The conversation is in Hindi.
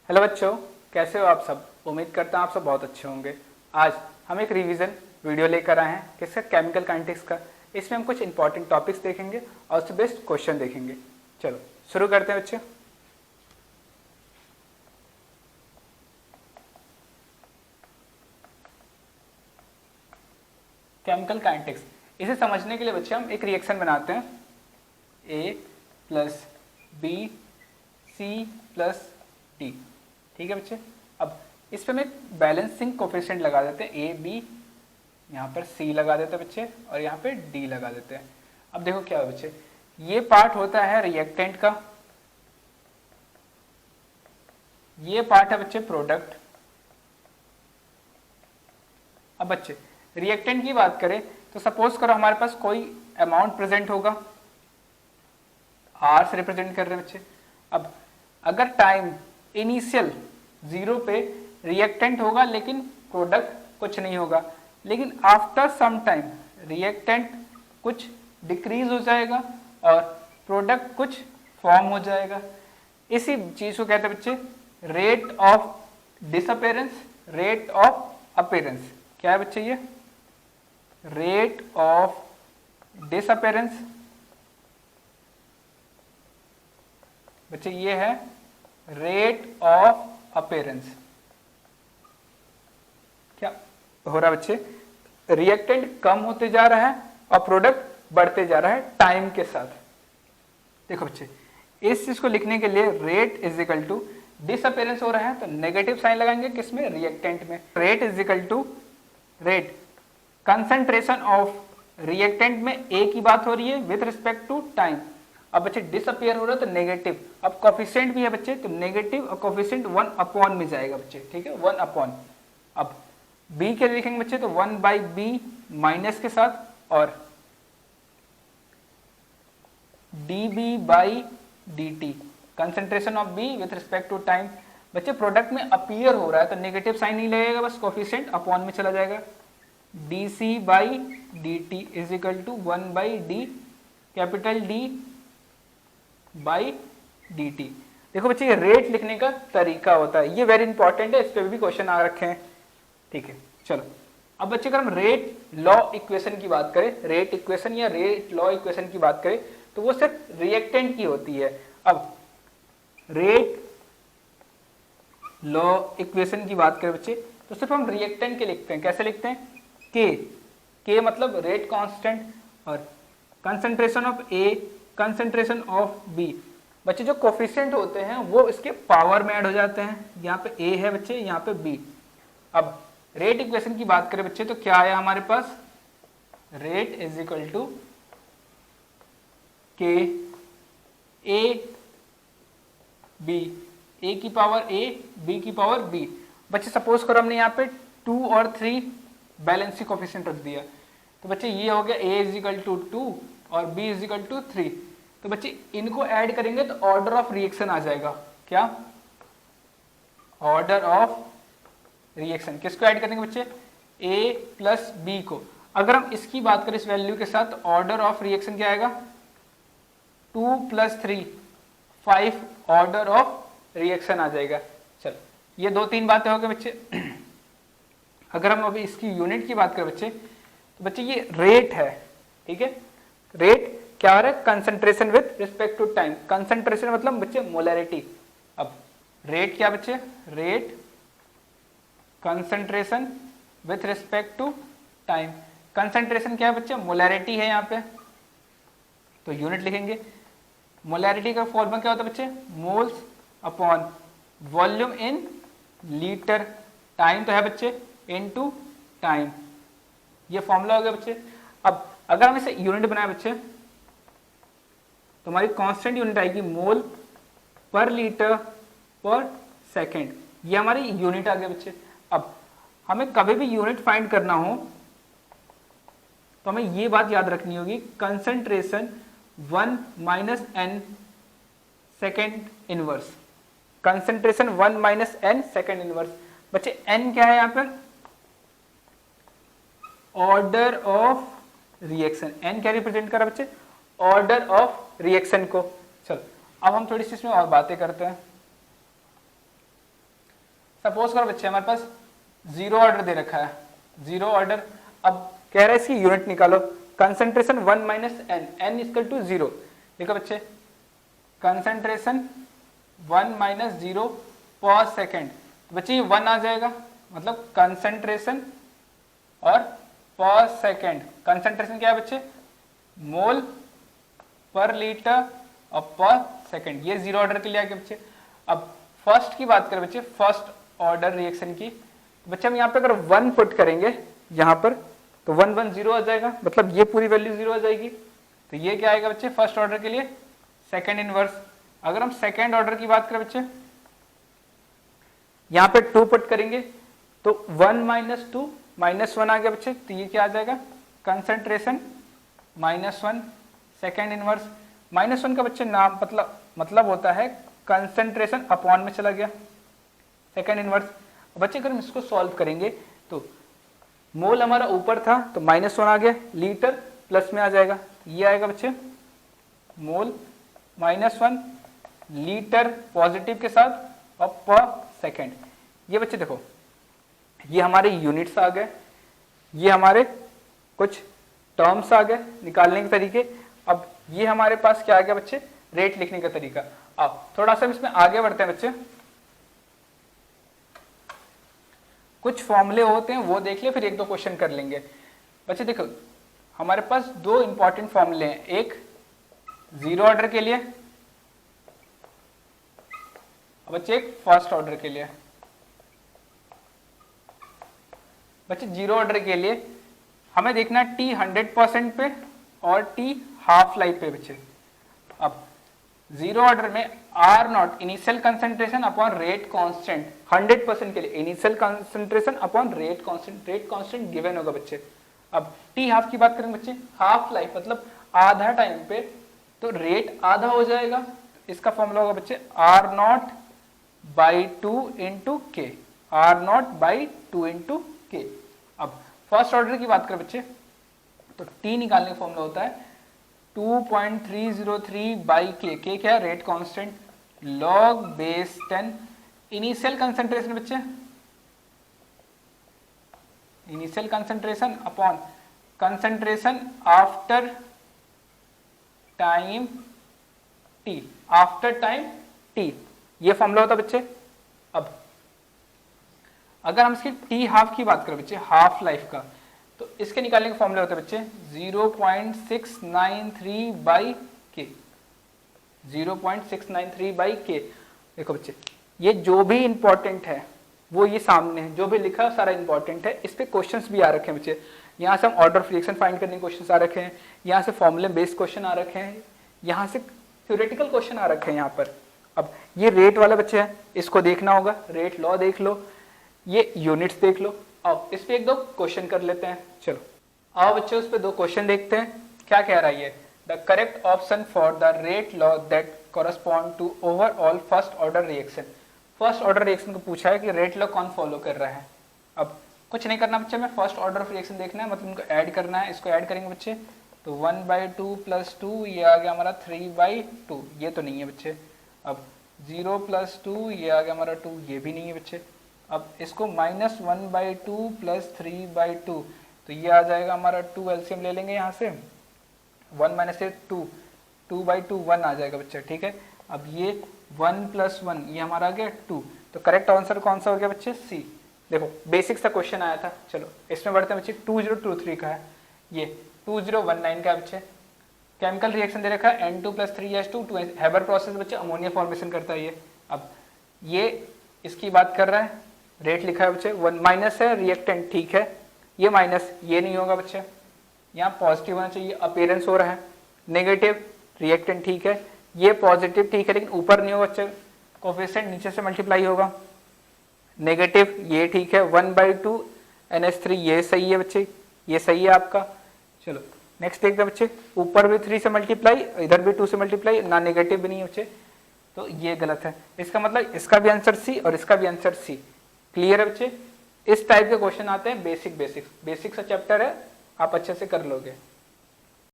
हेलो बच्चों, कैसे हो आप सब। उम्मीद करता हूँ आप सब बहुत अच्छे होंगे। आज हम एक रिवीजन वीडियो लेकर आए हैं किसका, केमिकल काइनेटिक्स का। इसमें हम कुछ इंपॉर्टेंट टॉपिक्स देखेंगे और उससे बेस्ड क्वेश्चन देखेंगे। चलो शुरू करते हैं बच्चों। केमिकल काइनेटिक्स, इसे समझने के लिए बच्चे हम एक रिएक्शन बनाते हैं, A plus B C plus D. ठीक है बच्चे। अब इस पे हम एक बैलेंसिंग कोफिशिएंट लगा देते हैं, ए बी, यहाँ पर सी लगा देते हैं बच्चे और यहाँ पे डी लगा देते हैं। अब देखो क्या है बच्चे, ये पार्ट होता है रिएक्टेंट का, ये पार्ट है बच्चे प्रोडक्ट। अब बच्चे रिएक्टेंट की बात करें तो सपोज करो हमारे पास कोई अमाउंट प्रेजेंट होगा, आर से रिप्रेजेंट कर रहे हैं बच्चे। अब अगर टाइम इनिशियल 0 पे रिएक्टेंट होगा लेकिन प्रोडक्ट कुछ नहीं होगा, लेकिन आफ्टर सम टाइम रिएक्टेंट कुछ डिक्रीज हो जाएगा और प्रोडक्ट कुछ फॉर्म हो जाएगा। इसी चीज को कहते हैं बच्चे rate of disappearance, rate of appearance. क्या है बच्चे ये? रेट ऑफ डिसअपेरेंस बच्चे, ये है रेट ऑफ अपेरेंस। क्या हो रहा है बच्चे? रिएक्टेंट कम होते जा रहा है और प्रोडक्ट बढ़ते जा रहा है टाइम के साथ। देखो बच्चे, इस चीज को लिखने के लिए rate is equal to disappearance हो रहा है तो नेगेटिव साइन लगाएंगे किसमें? रिएक्टेंट में। Rate is equal to rate concentration of reactant में ए की बात हो रही है विथ रिस्पेक्ट टू टाइम। अब बच्चे डिसअपियर हो रहा है तो नेगेटिव, अब कोफिशिएंट भी है बच्चे तो नेगेटिव और कोफिशिएंट 1 अपॉन में जाएगा बच्चे। ठीक है, 1 अपॉन। अब बी के लिखेंगे बच्चे तो 1 बाई बी माइनस के साथ और D B by D T, concentration of B with respect to time. बच्चे प्रोडक्ट में अपीयर हो रहा है तो नेगेटिव साइन नहीं लगेगा, बस कोफिशिएंट अपॉन में चला जाएगा। D C by D T is equal to 1 by D capital D by D T. देखो बच्चे ये रेट लिखने का तरीका होता है, ये वेरी इंपॉर्टेंट है, इस पे भी क्वेश्चन आ रखे हैं। ठीक है, चलो अब बच्चे अगर हम रेट लॉ इक्वेशन की बात करें, रेट इक्वेशन या रेट लॉ इक्वेशन की बात करें तो वो सिर्फ रिएक्टेंट की होती है। अब रेट लॉ इक्वेशन की बात करें बच्चे तो सिर्फ हम रिएक्टेंट के लिखते हैं। कैसे लिखते हैं? के मतलब रेट कांस्टेंट और concentration of A, concentration of B. बच्चे जो कोफिशिएंट होते हैं वो इसके पावर में ऐड हो जाते हैं। यहाँ पे ए है बच्चे, यहाँ पे बी। अब रेट इक्वेशन की बात करें बच्चे तो क्या आया हमारे पास? रेट इज इक्वल टू के ए बी, ए की पावर ए, बी की पावर बी। बच्चे सपोज करो हमने यहाँ पे 2 और 3 बैलेंसिंग कोफिशिएंट रख दिया तो बच्चे ये हो गया a इज इक्वल टू 2 और b इज इक्वल टू 3। तो बच्चे इनको ऐड करेंगे तो ऑर्डर ऑफ रिएक्शन आ जाएगा। क्या? Order of reaction. किसको ऐड करेंगे बच्चे? a प्लस बी को। अगर हम इसकी बात करें इस वैल्यू के साथ, ऑर्डर ऑफ रिएक्शन क्या आएगा? 2 प्लस 3 5 ऑर्डर ऑफ रिएक्शन आ जाएगा। चलो ये 2-3 बातें हो गई बच्चे। अगर हम अभी इसकी यूनिट की बात करें बच्चे तो बच्चे ये रेट है। ठीक है, रेट क्या हो रहा है? Concentration with respect to time. Concentration मतलब बच्चे मोलैरिटी। अब रेट क्या बच्चे? Rate concentration with respect to time. Concentration क्या है बच्चे? मोलैरिटी है यहाँ पे तो यूनिट लिखेंगे। मोलैरिटी का फॉर्मूला क्या होता है बच्चे? Moles upon volume in litre. Time तो है बच्चे इनटू टाइम, ये फॉर्मूला हो गया बच्चे। अब अगर हम इसे यूनिट बनाए बच्चे तो हमारी कांस्टेंट यूनिट आएगी मोल पर लीटर पर सेकंड, ये हमारी यूनिट आ गई बच्चे। अब हमें कभी भी यूनिट फाइंड करना हो तो हमें ये बात याद रखनी होगी, concentration 1 minus N second inverse. Concentration 1 minus N second inverse. बच्चे एन क्या है यहाँ पर? Order of reaction. एन क्या रिप्रेजेंट कर रहा है बच्चे? ऑर्डर ऑफ रिएक्शन को। चलो अब हम थोड़ी सी इसमें और बातें करते हैं। सपोज करो बच्चे हमारे पास जीरो ऑर्डर दे रखा है, जीरो ऑर्डर, अब कह रहा है इसकी यूनिट निकालो, concentration 1 minus N, N equal to 0। देखो बच्चे कंसंट्रेशन 1 माइनस 0 पर सेकेंड, बच्चे ये 1 आ जाएगा, मतलब कंसंट्रेशन और पर सेकेंड, कंसंट्रेशन क्या है बच्चे, मोल पर लीटर और पर सेकेंड, ये जीरो ऑर्डर के लिए आ गया बच्चे। अब फर्स्ट की बात करें बच्चे, फर्स्ट ऑर्डर रिएक्शन की, तो बच्चे हम यहाँ पे अगर 1 पुट करेंगे यहाँ पर तो 1 1 0 आ जाएगा, मतलब ये पूरी वैल्यू 0 आ जाएगी। तो ये क्या आएगा बच्चे फर्स्ट ऑर्डर के लिए, सेकेंड इनवर्स। अगर हम सेकेंड ऑर्डर की बात करें बच्चे, यहाँ पे 2 पुट करेंगे तो 1 माइनस 2 माइनस 1 आ गया बच्चे, तो ये क्या आ जाएगा कंसंट्रेशन -1 सेकेंड इनवर्स। -1 का बच्चे नाम मतलब होता है कंसंट्रेशन अपॉन में चला गया सेकेंड इनवर्स। बच्चे अगर हम इसको सॉल्व करेंगे तो मोल हमारा ऊपर था तो -1 आ गया, लीटर प्लस में आ जाएगा, ये आएगा बच्चे मोल -1 लीटर पॉजिटिव के साथ और पर सेकेंड। ये बच्चे देखो ये हमारे यूनिट्स आ गए, ये हमारे कुछ टर्म्स आ गए निकालने के तरीके। अब ये हमारे पास क्या आ गया बच्चे रेट लिखने का तरीका। अब थोड़ा सा इसमें आगे बढ़ते हैं बच्चे, कुछ फॉर्मूले होते हैं वो देख ले, फिर एक दो क्वेश्चन कर लेंगे। बच्चे देखो हमारे पास दो इंपॉर्टेंट फॉर्मूले हैं, एक जीरो ऑर्डर के लिए, बच्चे एक फर्स्ट ऑर्डर के लिए। बच्चे जीरो ऑर्डर के लिए हमें देखना है टी 100% पे और टी हाफ लाइफ पे बच्चे। अब जीरो ऑर्डर में R naught initial concentration upon rate constant, 100% के लिए initial concentration upon rate constant given होगा बच्चे। अब टी हाफ की बात करेंगे बच्चे, हाफ लाइफ मतलब आधा टाइम पे, तो रेट आधा हो जाएगा, इसका फॉर्मूला होगा बच्चे आर नॉट बाई 2 इंटू के, आर नॉट बाई 2 इंटू के। अब फर्स्ट ऑर्डर की बात करें बच्चे तो टी निकालने का फॉर्मूला होता है 2.303 बाई के क्या है rate constant, log base 10 initial concentration बच्चे, initial concentration upon concentration after time T, after time T, ये फॉर्मूला होता है बच्चे। अब अगर हम इसकी टी हाफ की बात करें बच्चे, हाफ लाइफ का, तो इसके निकालने के फॉर्मूले होते हैं बच्चे 0.693 बाई के, 0.693 बाई के। देखो बच्चे ये जो भी इंपॉर्टेंट है वो ये सामने है, जो भी लिखा है सारा इंपॉर्टेंट है। इस पे क्वेश्चंस भी आ रखे हैं बच्चे, यहाँ से हम ऑर्डर ऑफ रिएक्शन फाइंड करने के क्वेश्चंस आ रखे हैं, यहाँ से फॉर्मूले बेस्ड क्वेश्चन आ रखे हैं, यहाँ से थ्योरेटिकल क्वेश्चन आ रखे हैं यहाँ पर। अब ये रेट वाला बच्चे है, इसको देखना होगा, रेट लॉ देख लो, ये यूनिट्स देख लो। आओ इस पे एक दो क्वेश्चन कर लेते हैं, चलो आओ बच्चे उस पे दो क्वेश्चन देखते हैं। क्या कह रहा है ये, the correct option for the rate law that correspond to overall first order reaction. First order reaction को पूछा है कि रेट लॉ कौन फॉलो कर रहा है। अब कुछ नहीं करना बच्चे, में फर्स्ट ऑर्डर ऑफ रिएक्शन देखना है, मतलब इनको ऐड करना है। इसको ऐड करेंगे बच्चे तो 1/2 + 2 ये आ गया हमारा 3/2, ये तो नहीं है बच्चे। अब 0 + 2 ये आ गया हमारा 2, ये भी नहीं है बच्चे। अब इसको -1/2 + 3/2, तो ये आ जाएगा हमारा 2, एलसीएम ले लेंगे यहाँ से, 1 - 2, 2/2 1 आ जाएगा बच्चे, ठीक है। अब ये 1 + 1 ये हमारा आ गया 2, तो करेक्ट आंसर कौन सा हो गया बच्चे, सी। देखो बेसिक सा क्वेश्चन आया था, चलो इसमें बढ़ते हैं बच्चे। 2023 का है, ये 2019 का है बच्चे। केमिकल रिएक्शन दे रखा है N2 + 3H2 हैबर प्रोसेस बच्चे, अमोनिया फॉर्मेशन करता है ये। अब ये इसकी बात कर रहा है, रेट लिखा है बच्चे, 1 माइनस है रिएक्टेंट, ठीक है, ये माइनस, ये नहीं होगा बच्चे, यहाँ पॉजिटिव होना चाहिए, अपीयरेंस हो रहा है, नेगेटिव रिएक्टेंट, ठीक है, ये पॉजिटिव, ठीक है, लेकिन ऊपर नहीं होगा बच्चे, कोफिशिएंट नीचे से मल्टीप्लाई होगा, नेगेटिव, ये ठीक है, 1/2 NH3 ये सही है बच्चे, ये सही है आपका। चलो नेक्स्ट देखते हैं बच्चे, ऊपर भी 3 से मल्टीप्लाई, इधर भी 2 से मल्टीप्लाई, ना नेगेटिव भी नहीं है बच्चे, तो ये गलत है। इसका मतलब इसका भी आंसर सी और इसका भी आंसर सी। क्लियर है बच्चे, इस टाइप के क्वेश्चन आते हैं बेसिक सा चैप्टर है, आप अच्छे से कर लोगे।